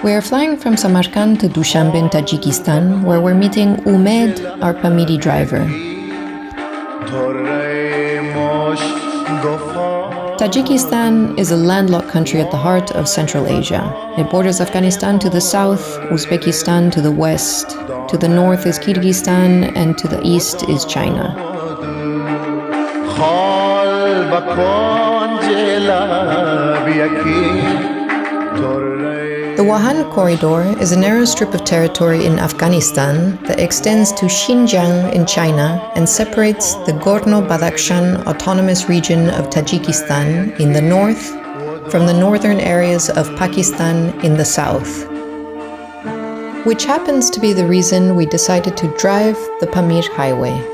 We are flying from Samarkand to Dushanbe in Tajikistan, where we're meeting Umed, our Pamiri driver. Tajikistan is a landlocked country at the heart of Central Asia. It borders Afghanistan to the south, Uzbekistan to the west. To the north is Kyrgyzstan, and to the east is China. The Wahan Corridor is a narrow strip of territory in Afghanistan that extends to Xinjiang in China and separates the Gorno-Badakhshan autonomous region of Tajikistan in the north from the northern areas of Pakistan in the south. Which happens to be the reason we decided to drive the Pamir Highway.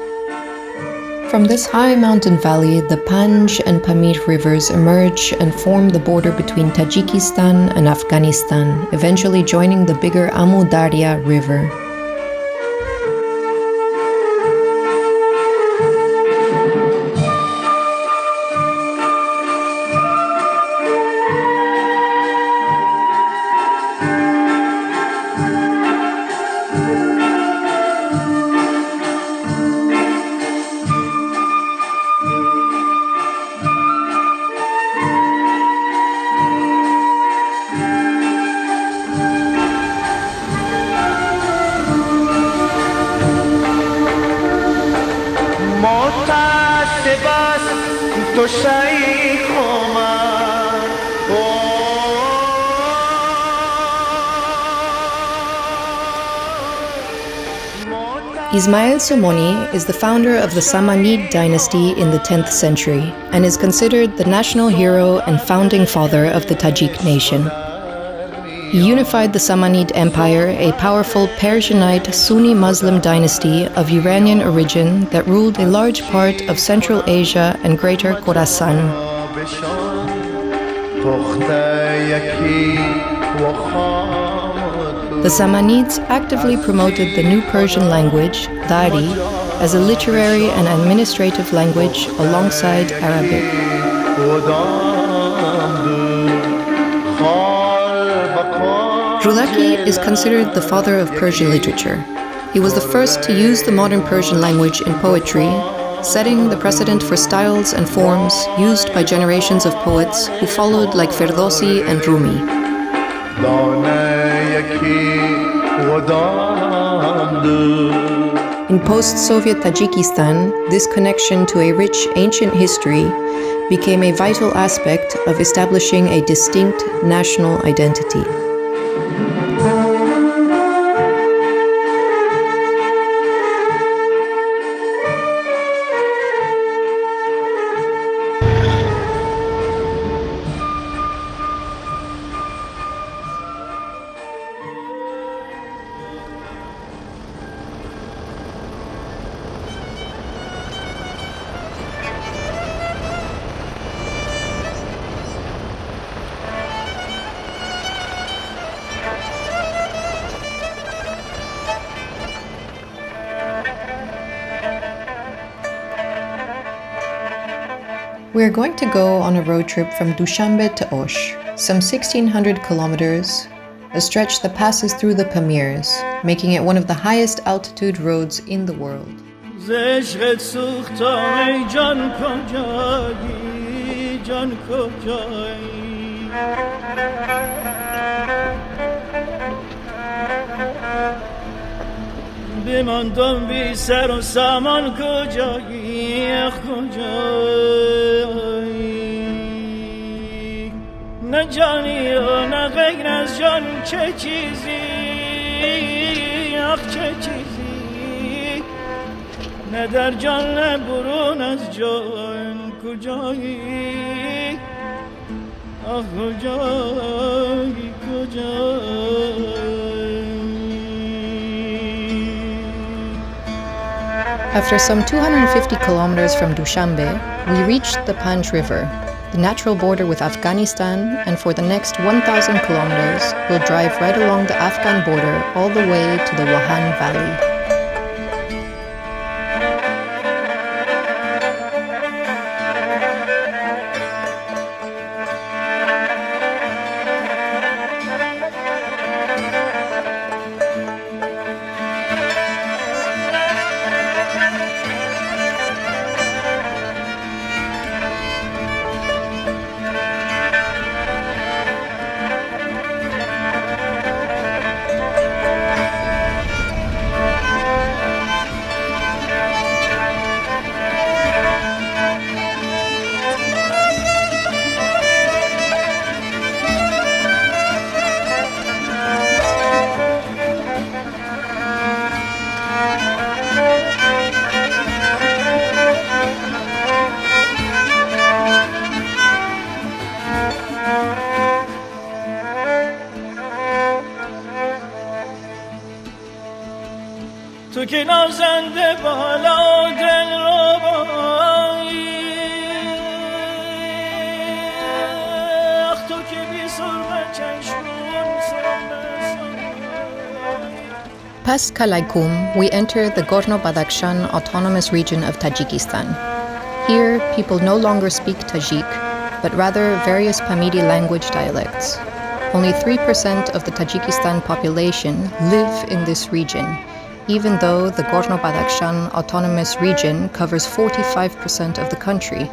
From this high mountain valley, the Panj and Pamir rivers emerge and form the border between Tajikistan and Afghanistan, eventually joining the bigger Amu Darya River. Ismail Somoni is the founder of the Samanid dynasty in the 10th century and is considered the national hero and founding father of the Tajik nation. He unified the Samanid Empire, a powerful Persianite Sunni Muslim dynasty of Iranian origin that ruled a large part of Central Asia and Greater Khorasan. The Samanids actively promoted the new Persian language, Dari, as a literary and administrative language alongside Arabic. Rulaki is considered the father of Persian literature. He was the first to use the modern Persian language in poetry, setting the precedent for styles and forms used by generations of poets who followed like Ferdowsi and Rumi. In post-Soviet Tajikistan, this connection to a rich ancient history became a vital aspect of establishing a distinct national identity. We are going to go on a road trip from Dushanbe to Osh, some 1,600 kilometers, a stretch that passes through the Pamirs, making it one of the highest altitude roads in the world. بماندم بی سر و سامان کجایی نه جانی و نه غیر از جان چه چیزی چه چیزی نه در جان نه برون از جان کجایی کجایی After some 250 kilometers from Dushanbe, we reached the Panj River, the natural border with Afghanistan, and for the next 1,000 kilometers, we'll drive right along the Afghan border all the way to the Wahan Valley. که نازنده بالا دل ربایی اخ تو که بی سرمه چشمون Past Kalaikum, we enter the Gorno-Badakhshan autonomous region of Tajikistan. Here, people no longer speak Tajik, but rather various Pamiri language dialects. Only 3% of the Tajikistan population live in this region, even though the Gorno-Badakhshan autonomous region covers 45% of the country.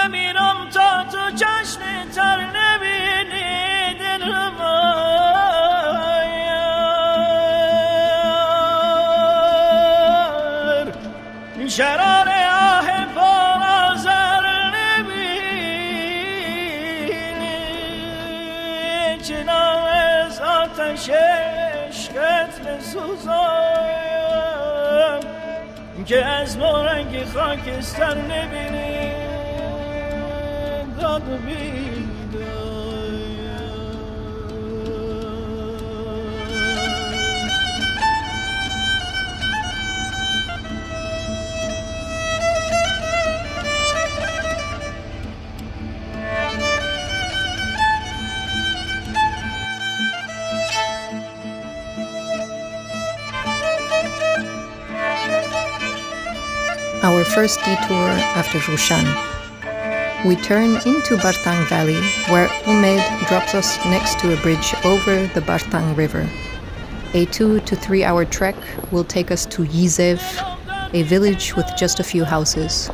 بمیرم تا تو چشم تر نبینی دل رمایر شرار آه پر آزر نبینی چنان از آتش عشقت بسوزایم که از مورنگ خاکستر نبینی داد Our first detour after Rushan. We turn into Bartang Valley, where Umed drops us next to a bridge over the Bartang River. A 2 to 3 hour trek will take us to Yizev, a village with just a few houses.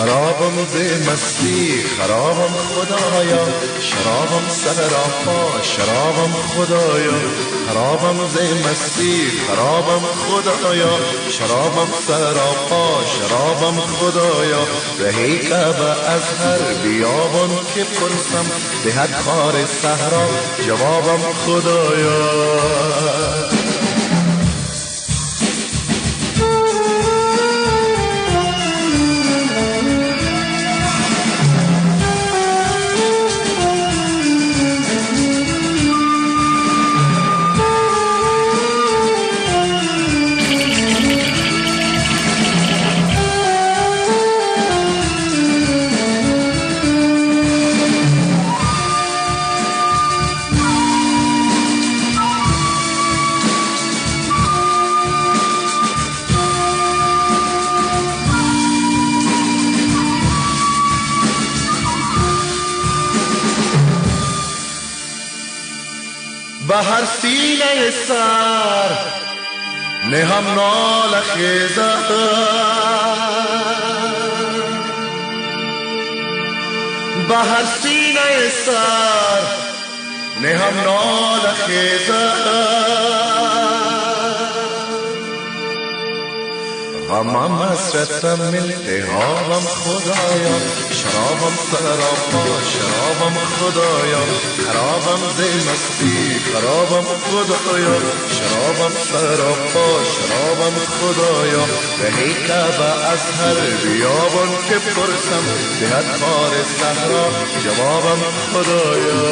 خرابم ز مستی خرابم خدایا شرابم سراپا شرابم خدایا خرابم ز مستی خرابم خدایا شرابم سراپا شرابم خدایا رهی کعبه از هر بیابان که پرسم دهد خار صحرا جوابم خدایا به هر سینه سر نهم نال خیزد به هر سینه سر نهم نال خیزد غمم حسرتم التهابم خدایا شرابم سراپا شرابم خدایا خرابم ز مستی خرابم خدایا شرابم سراپا شرابم خدایا رهی کعبه از هر بیابان که پرسم دهد خار صحرا جوابم خدایا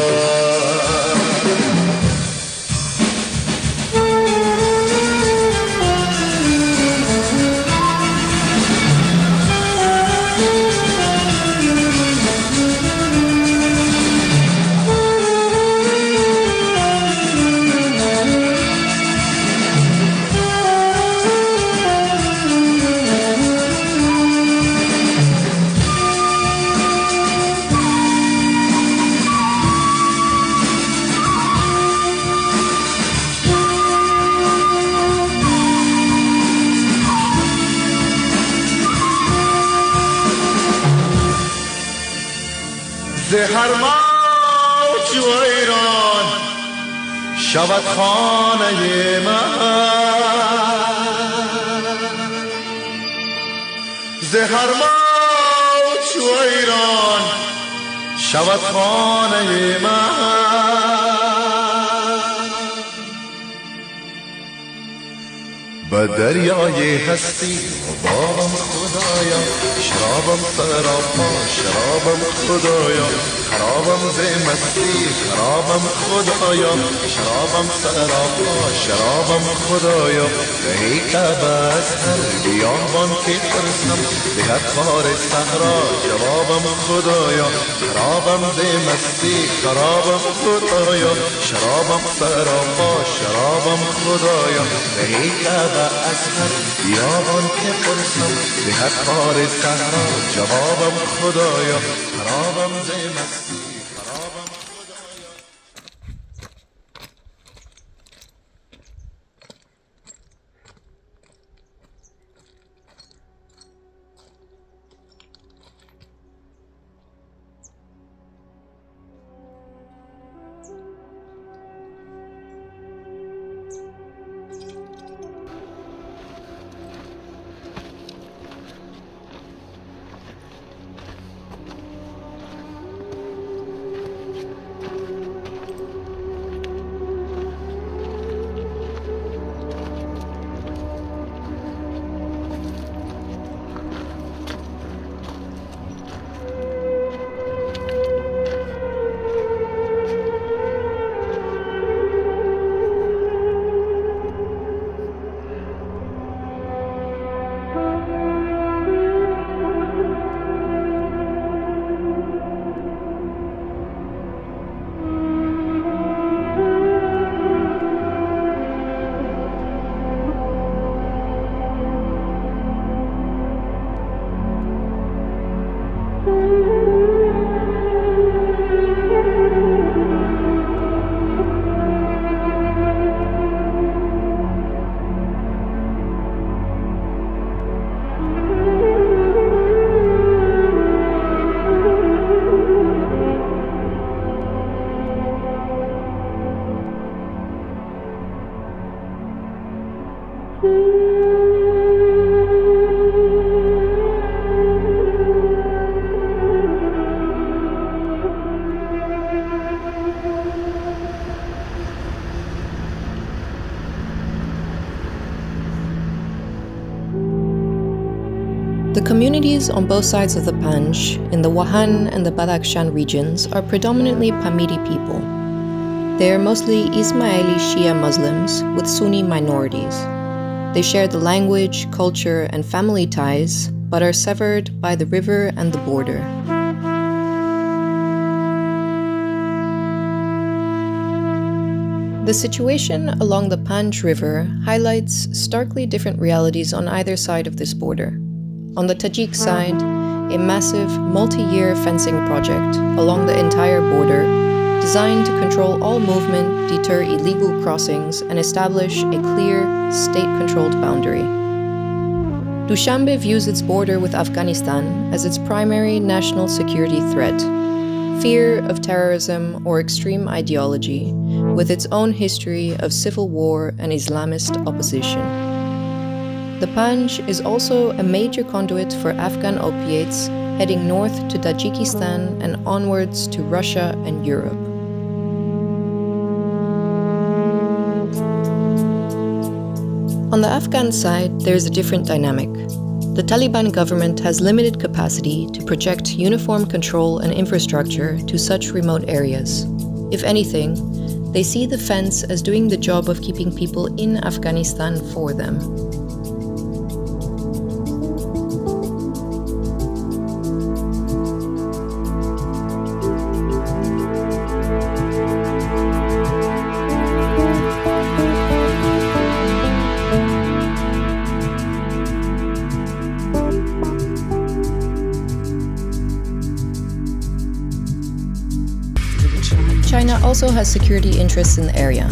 زهر موج و ایران شود خانه من زهر موج و ایران شود خانه من به دریای هستی بابم خدایا شرابم سراپا شرابم خدایا خرابم ز مستی خرابم خدایا شرابم سراپا شرابم خدایا رهی کعبه از هر بیابان که پرسم دهد خار صحرا جوابم خدایا خرابم ز مستی خرابم خدایا شرابم سراپا شرابم خدایا رهی کعبه از هر بیابان که پرسم دهد خار صحرا جوابم خدایا خرابم ز مستی خرابم خدایا The communities on both sides of the Panj, in the Wahan and the Badakhshan regions, are predominantly Pamiri people. They are mostly Ismá'ilis Shia Muslims with Sunni minorities. They share the language, culture, and family ties, but are severed by the river and the border. The situation along the Panj River highlights starkly different realities on either side of this border. On the Tajik side, a massive multi-year fencing project along the entire border, designed to control all movement, deter illegal crossings, and establish a clear, state-controlled boundary. Dushanbe views its border with Afghanistan as its primary national security threat, fear of terrorism or extreme ideology, with its own history of civil war and Islamist opposition. The Panj is also a major conduit for Afghan opiates heading north to Tajikistan and onwards to Russia and Europe. On the Afghan side, there is a different dynamic. The Taliban government has limited capacity to project uniform control and infrastructure to such remote areas. If anything, they see the fence as doing the job of keeping people in Afghanistan for them. China also has security interests in the area.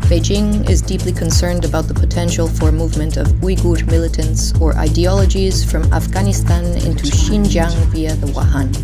Beijing is deeply concerned about the potential for movement of Uyghur militants or ideologies from Afghanistan into Xinjiang via the Wahan.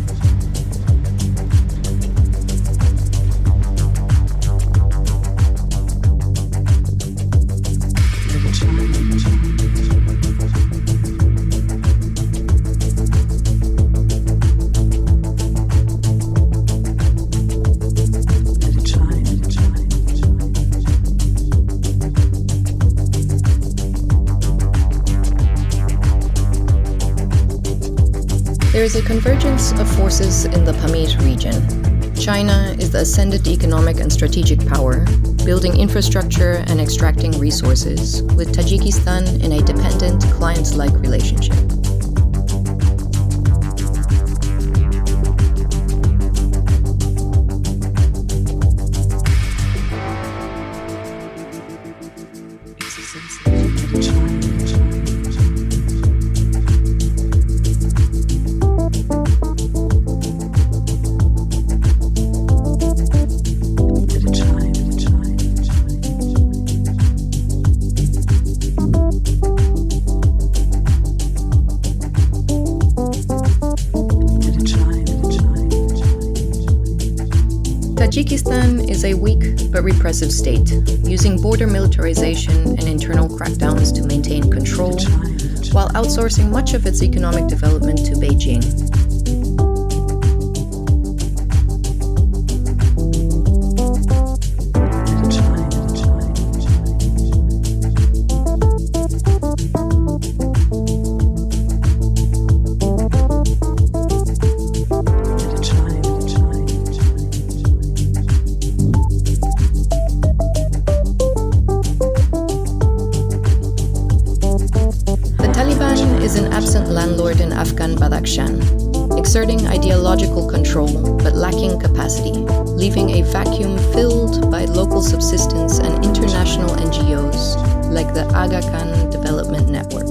There is a convergence of forces in the Pamir region. China is the ascendant economic and strategic power, building infrastructure and extracting resources, with Tajikistan in a dependent, client-like relationship. Tajikistan is a weak but repressive state, using border militarization and internal crackdowns to maintain control, while outsourcing much of its economic development to Beijing. Is an absent landlord in Afghan Badakhshan, exerting ideological control but lacking capacity, leaving a vacuum filled by local subsistence and international NGOs like the Aga Khan Development Network.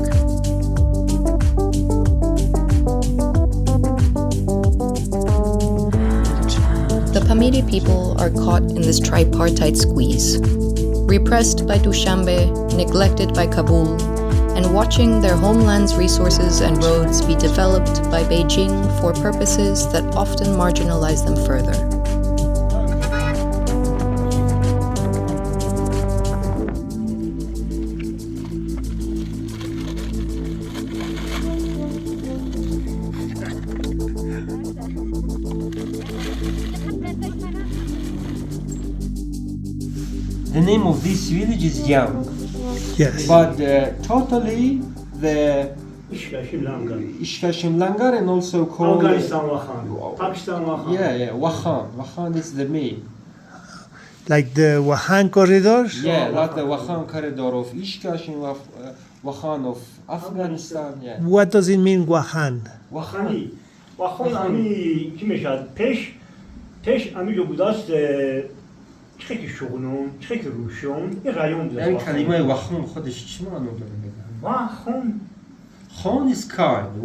The Pamiri people are caught in this tripartite squeeze, repressed by Dushanbe, neglected by Kabul, and watching their homeland's resources and roads be developed by Beijing for purposes that often marginalize them further. The name of this village is Yang. Yes. But totally the Ishkashim Langar and also called Afghanistan Wakhan, Pakistan Wakhan. Yeah, Wakhan. Wakhan is the main. Like the Wakhan corridors? Yeah, like the Wakhan corridor of Ishkashim, Wakhan of Afghanistan. Yeah. What does it mean, Wakhan? Wakhani. Wakhan ami ki meshad pesh ami jo budast چه شغلون چه روشون این رایون بوده این کلمه وخون خودش چی معنی داره؟ وخون خون is kind.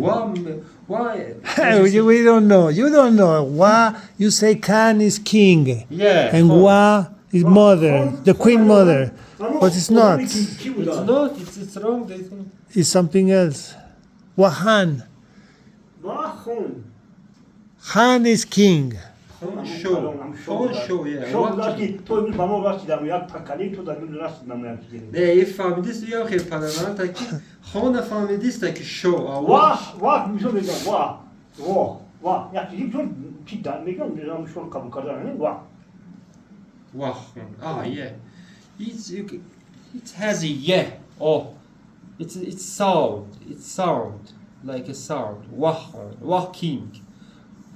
We don't know. You don't know. Wa, you say Khan is king. Yeah. And Wa is mother, the queen mother. But it's not. It's not. It's wrong. They think. It's something else. Wahan. وخون Khan is king. Show, yeah. Ne, فهمیدیست یا خیلی پدران تا که خانه فهمیدیست تا که شو واه میشون بگم واه یکی چون چی دار میگم میرم شو قبول کردن واه yeah. It has a yeah. Oh, it's sound like a sound. Wah king,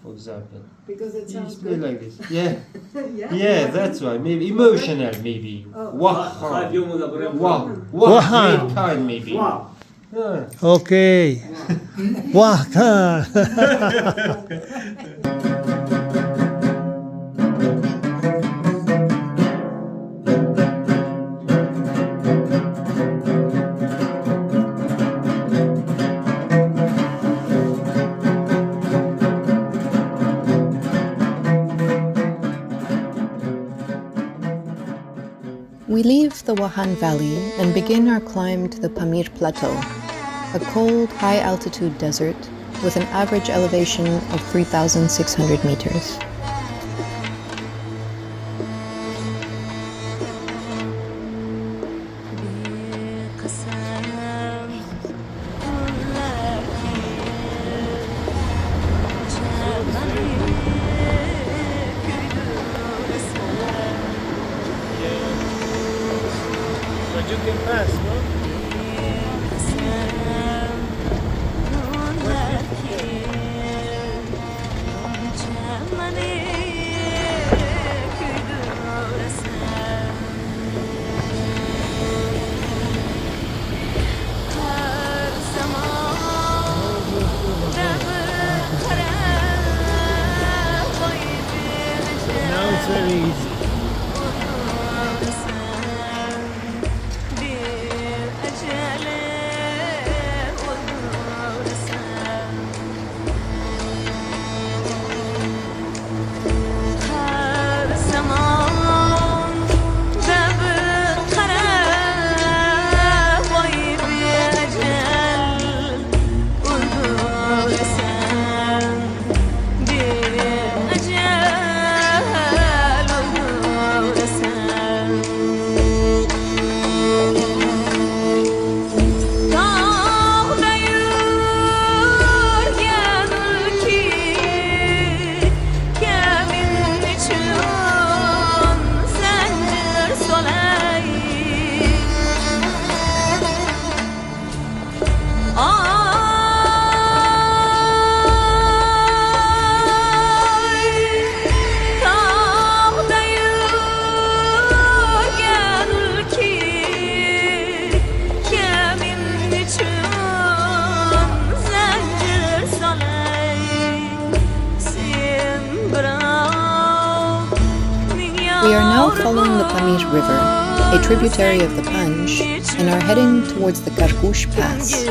for example. Because it sounds It's good. like this. Yeah. Yeah, that's why. Maybe emotional, maybe. Wah. Great kind, maybe. Yeah. Okay. Wah Khan. We leave the Wahan Valley and begin our climb to the Pamir Plateau, a cold, high-altitude desert with an average elevation of 3,600 meters. We are now following the Pamir River, a tributary of the Panj, and are heading towards the Karkush Pass.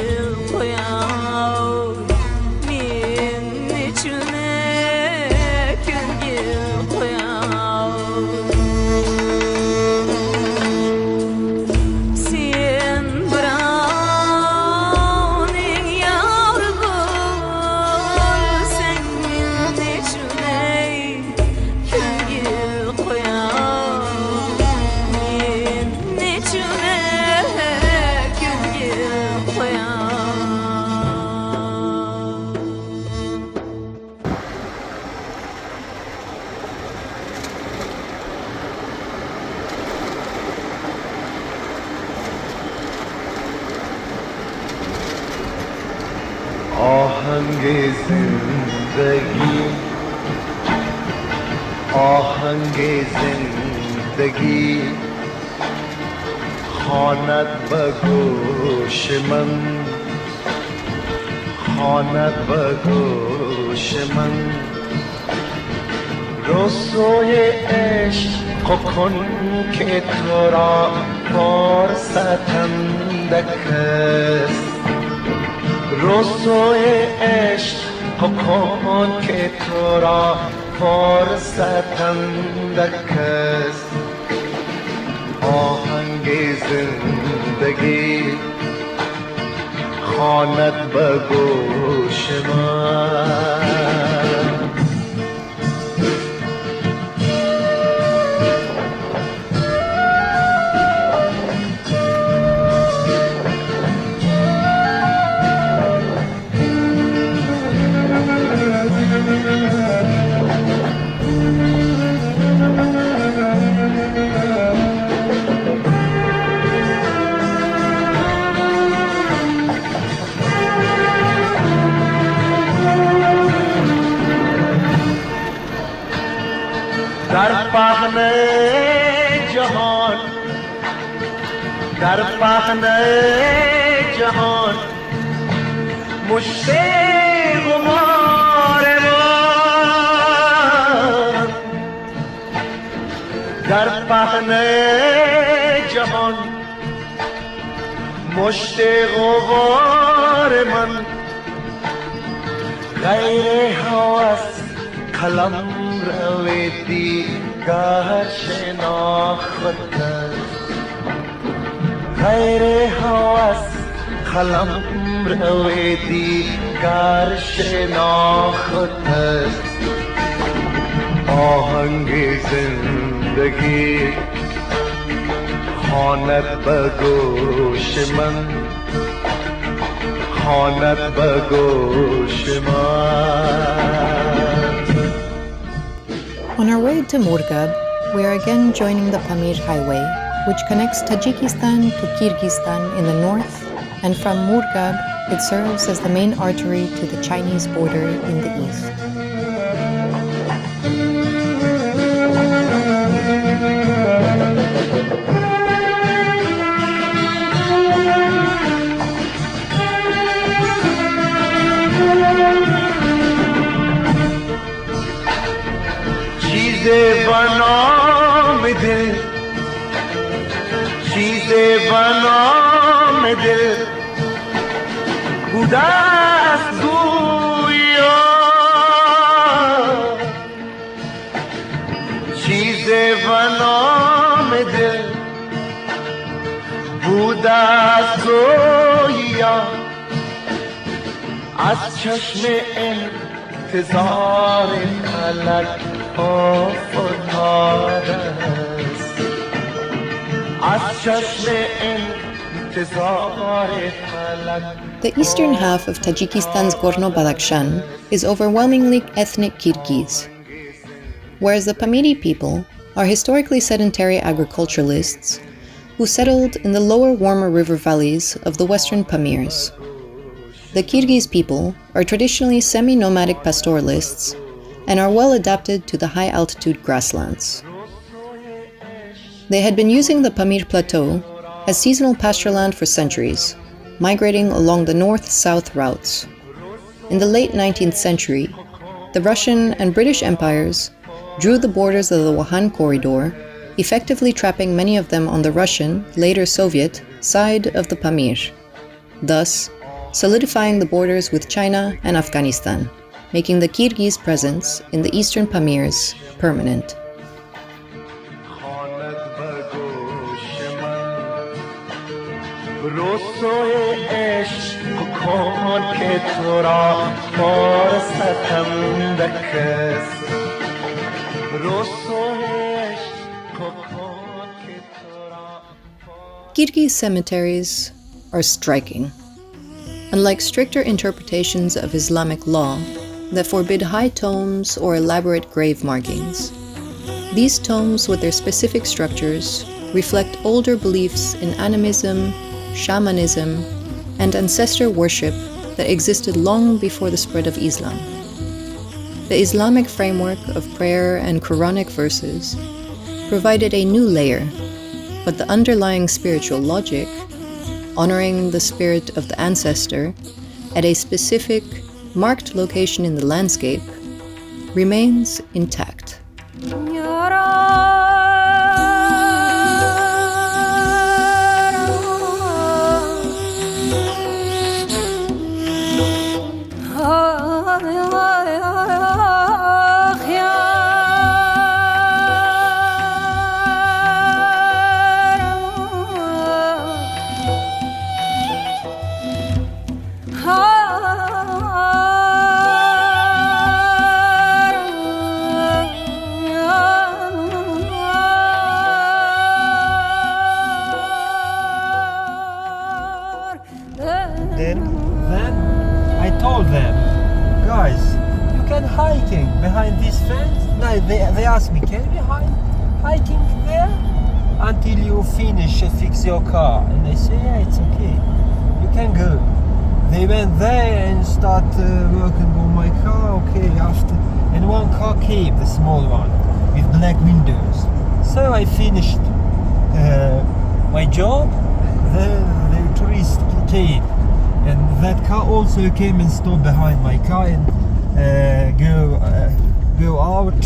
آهنگ زندگی آهنگ زندگی خواند به گوش من خواند به گوش من رسوی عشق کن که تو را فرصتندک است رسوی عشق کن که تو را فرصتندک است آهنگ زندگی خواند به گوش من در پهن جهان در پهن جهان مشت غبار من در پهن جهان مشت غبار من غیر هوس قلم روی دیگر شناخت غیر هوس قلم روی دیگر شناخت آهنگ زندگی خواند به گوش من خواند به گوش من On our way to Murgab, we are again joining the Pamir Highway, which connects Tajikistan to Kyrgyzstan in the north, and from Murgab, it serves as the main artery to the Chinese border in the east. بنام دل چیز بنام دل بوده است گویا چیز بنام دل بوده است گویا از چشم انتظار فلک The eastern half of Tajikistan's Gorno-Badakhshan is overwhelmingly ethnic Kyrgyz, whereas the Pamiri people are historically sedentary agriculturalists who settled in the lower warmer river valleys of the western Pamirs. The Kyrgyz people are traditionally semi-nomadic pastoralists and are well adapted to the high-altitude grasslands. They had been using the Pamir Plateau as seasonal pastureland for centuries, migrating along the north-south routes. In the late 19th century, the Russian and British empires drew the borders of the Wuhan corridor, effectively trapping many of them on the Russian, later Soviet, side of the Pamir, thus solidifying the borders with China and Afghanistan, making the Kyrgyz presence in the eastern Pamirs permanent. Kyrgyz cemeteries are striking. Unlike stricter interpretations of Islamic law that forbid high tomes or elaborate grave markings, these tomes with their specific structures reflect older beliefs in animism, shamanism, and ancestor worship that existed long before the spread of Islam. The Islamic framework of prayer and Quranic verses provided a new layer, but the underlying spiritual logic, honoring the spirit of the ancestor at a specific, marked location in the landscape, remains intact. Then I told them, guys, you can hiking behind this fence. No, they asked me, can we hiking there until you fix your car? And I say, yeah, it's okay, you can go. They went there and start working on my car. Okay, after, and one car came, the small one with black windows. So I finished my job. The tourist came, and that car also came and stopped behind my car and go out.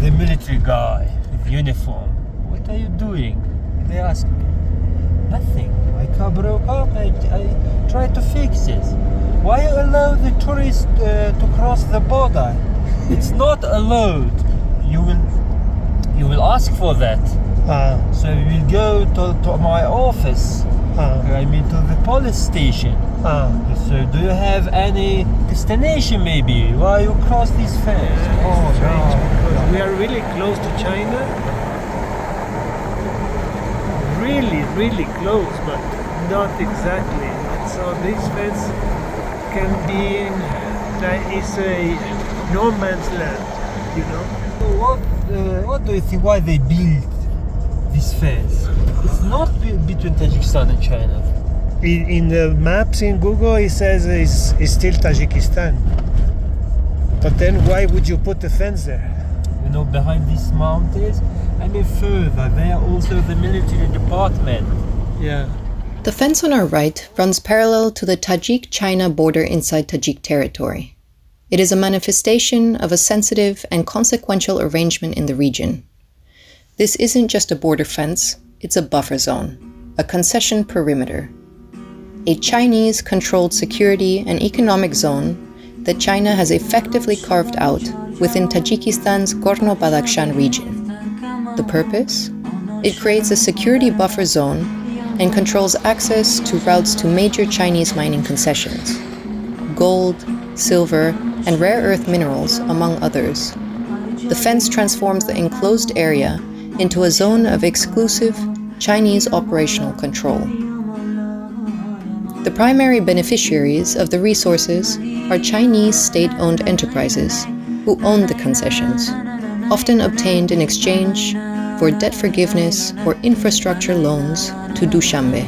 The military guy with uniform. What are you doing? They asked me. Nothing. My car broke up. I tried to fix it. Why allow the tourists to cross the border? It's not allowed. You will ask for that. So we will go to my office. I mean to the police station. So do you have any destination maybe? Why you cross this fence? Oh, strange, because we are really close to China. Really, really close, but not exactly. So this fence can be is a no man's land, you know. What do you think? Why they built this fence? It's not between Tajikistan and China. In the maps in Google, it says it's still Tajikistan. But then why would you put the fence there? You know, behind these mountains. I mean, further, there are also the military department. Yeah. The fence on our right runs parallel to the Tajik-China border inside Tajik territory. It is a manifestation of a sensitive and consequential arrangement in the region. This isn't just a border fence, it's a buffer zone, a concession perimeter, a Chinese-controlled security and economic zone that China has effectively carved out within Tajikistan's Gorno-Badakhshan region. The purpose? It creates a security buffer zone and controls access to routes to major Chinese mining concessions, gold, silver, and rare earth minerals, among others. The fence transforms the enclosed area into a zone of exclusive Chinese operational control. The primary beneficiaries of the resources are Chinese state-owned enterprises who own the concessions, often obtained in exchange for debt forgiveness or infrastructure loans to Dushanbe.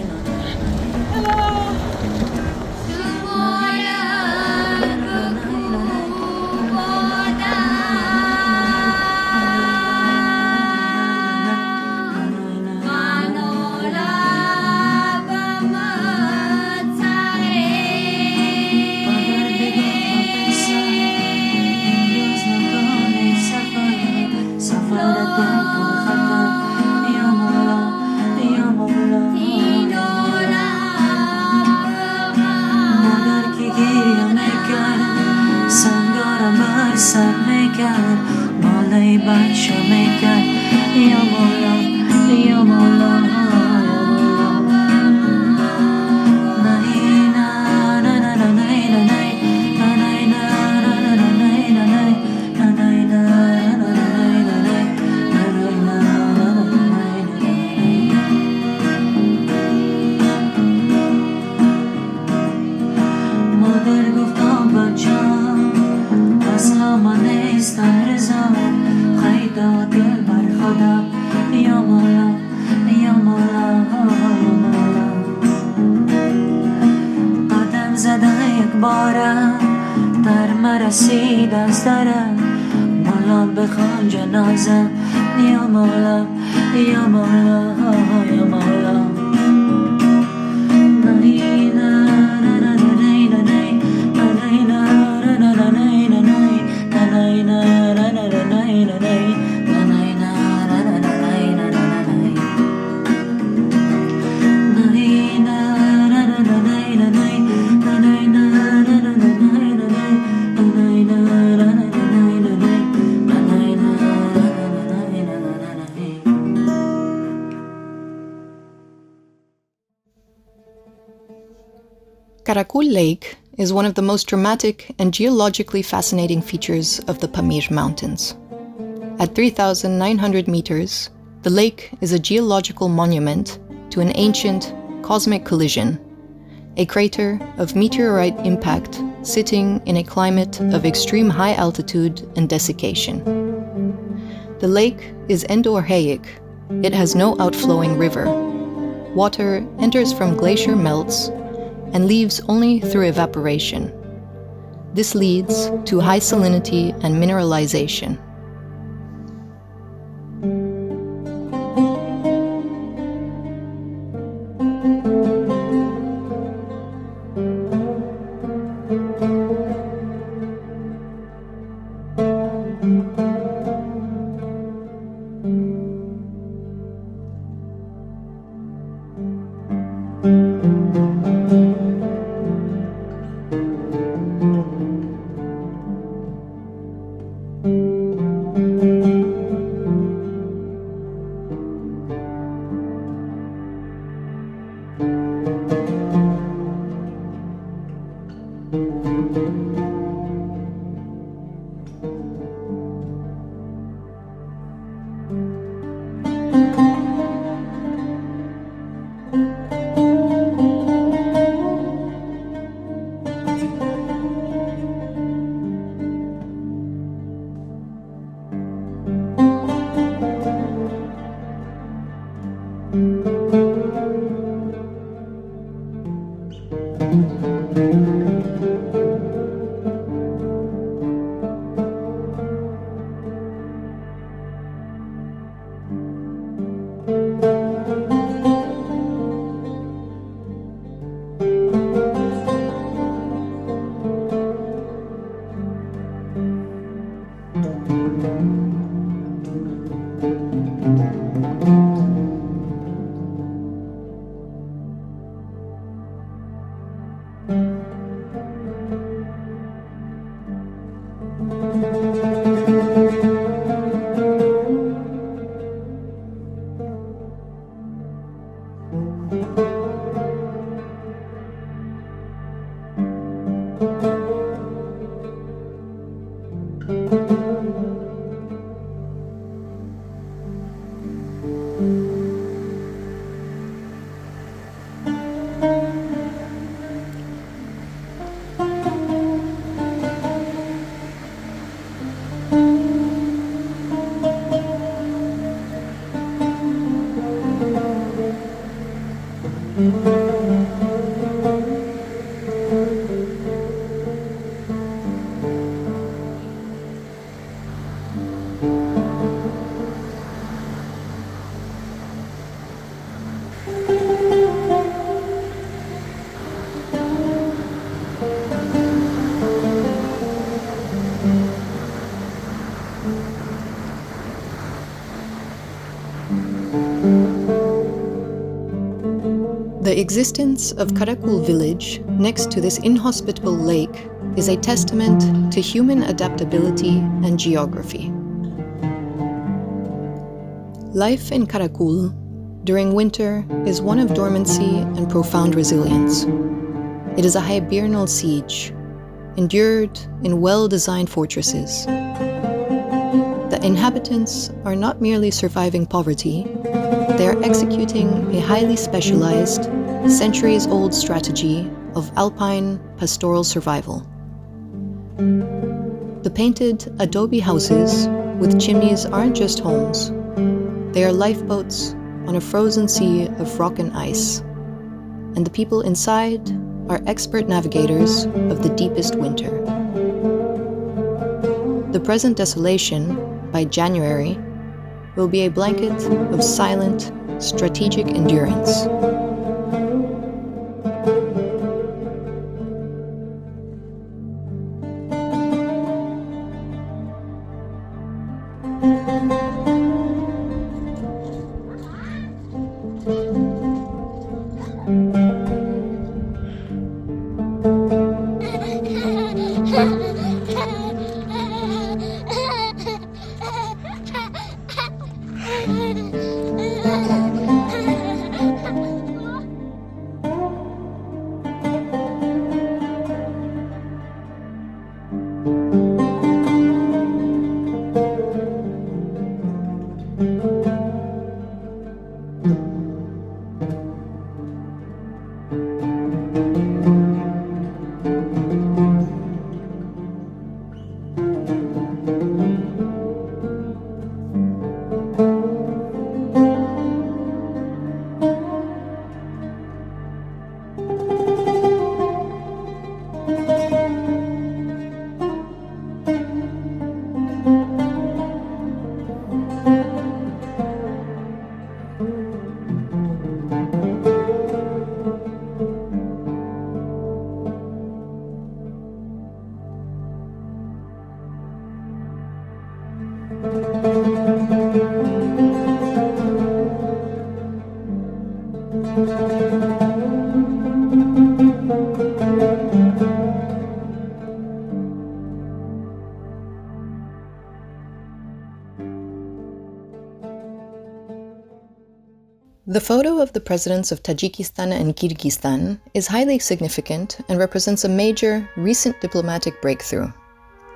مرسید از درم مولا بخوان جنازم یا مولا یا مولا یا مولا Karakul Lake is one of the most dramatic and geologically fascinating features of the Pamir Mountains. At 3,900 meters, the lake is a geological monument to an ancient cosmic collision, a crater of meteorite impact sitting in a climate of extreme high altitude and desiccation. The lake is endorheic. It has no outflowing river. Water enters from glacier melts and leaves only through evaporation. This leads to high salinity and mineralization. The existence of Karakul village next to this inhospitable lake is a testament to human adaptability and geography. Life in Karakul during winter is one of dormancy and profound resilience. It is a hibernal siege, endured in well-designed fortresses. The inhabitants are not merely surviving poverty, they are executing a highly specialized, centuries-old strategy of alpine pastoral survival. The painted adobe houses with chimneys aren't just homes. They are lifeboats on a frozen sea of rock and ice. And the people inside are expert navigators of the deepest winter. the present desolation, by January, will be a blanket of silent, strategic endurance. The photo of the presidents of Tajikistan and Kyrgyzstan is highly significant and represents a major, recent diplomatic breakthrough.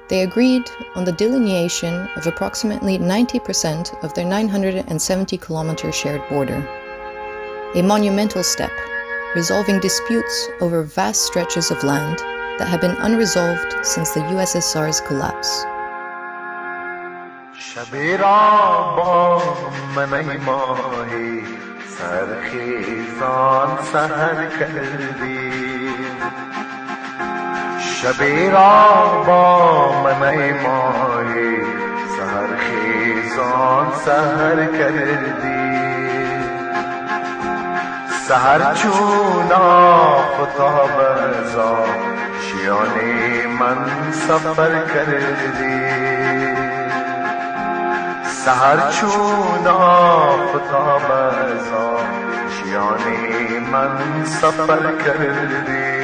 They agreed on the delineation of approximately 90% of their 970-kilometer shared border. A monumental step, resolving disputes over vast stretches of land that have been unresolved since the USSR's collapse. سرخیزان سحر کردی شبی را با من ماهی سرخیزان سحر کردی سحر چون آفتاب ازا شیانی من سفر کردی سحر چون آفتاب ازا شیانی من سفر کردی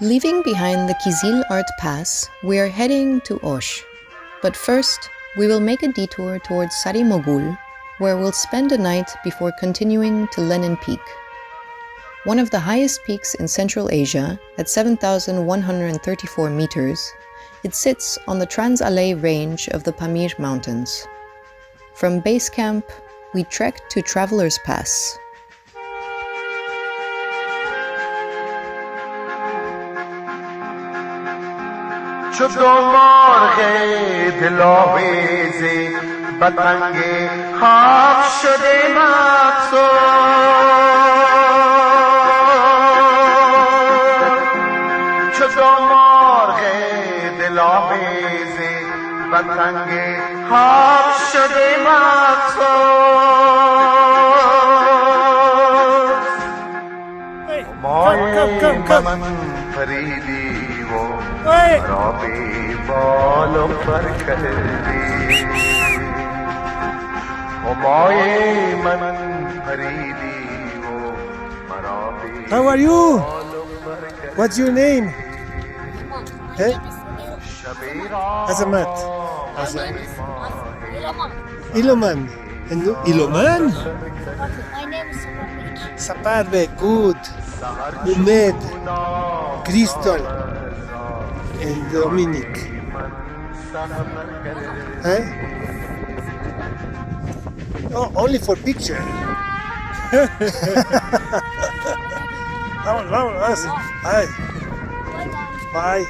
Leaving behind the Kizil Art Pass, we are heading to Osh. But first, we will make a detour towards Sari Mogul, where we'll spend a night before continuing to Lenin Peak. One of the highest peaks in Central Asia, at 7,134 meters, it sits on the Trans-Alay range of the Pamir Mountains. From base camp, we trek to Traveler's Pass. چو دو مرغ دلاویزی بتنگ خواب شده مقصود چو دو مرغ دلاویزی بتنگ خواب شده مقصود Come. من فریدی رابی بالو پر کردی همای من فریدی و مرابی How are you? What's your name? Hey? Azamat. Iloman. And Iloman? My name is Saparbek. Good. Umed. Crystal. And Dominic. Hey? Oh, only for picture. Vámonos. Bye. Bye.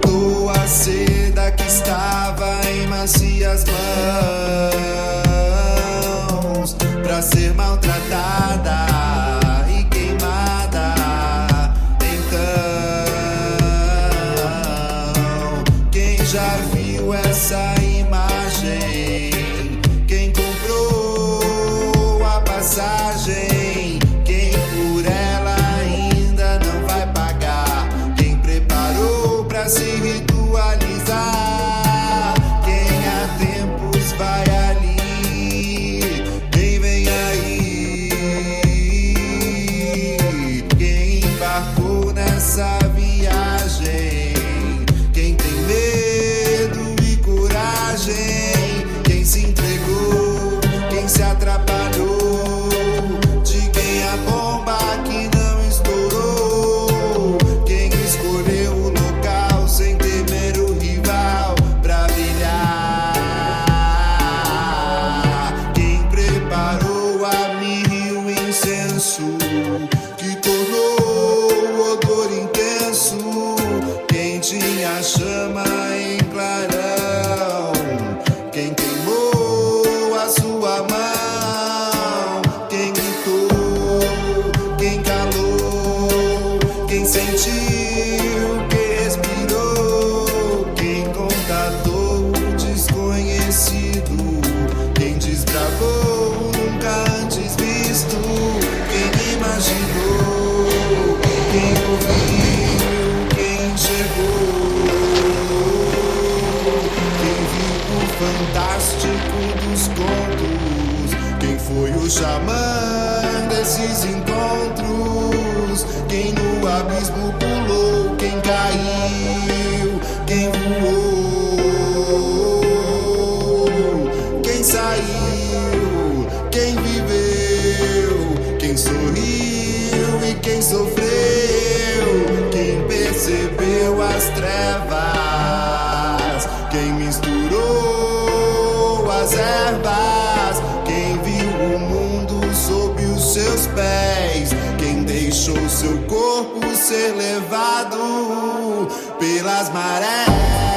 matou a seda que estava em macias mãos, pra ser maltratada e queimada. Então, quem já viu essa imagem? Quem comprou a passagem? Quem por ela ainda não vai pagar? Quem preparou pra se ritualizar? Quem há tempos vai ali? Quem vem aí? Quem embarcou nessa viagem? Quem tem medo e coragem? Quem se entregou? Quem se atrapalhou? De quem a bomba que não estourou? Quem escolheu o local sem temer o rival pra brilhar? Quem preparou a mil incenso que tornou o odor intenso? Quem tinha chama em clarão? Quem queimou a sua mão? Quem gritou? Quem calou? Quem sentiu? Quem respirou? Quem contatou o desconhecido? Quem desbravou nunca antes visto? Quem imaginou? Quem ouviu? Quem enxergou? Quem viu o fantástico dos contos? Quem foi o xamã desses encontros? Quem no abismo pulou? Quem caiu? Quem voou? Quem saiu? Quem viveu? Quem sorriu e quem sofreu? Quem percebeu as trevas? Quem misturou as ervas? Quem viu o mundo sob os seus pés? Quem deixou seu corpo ser levado pelas marés?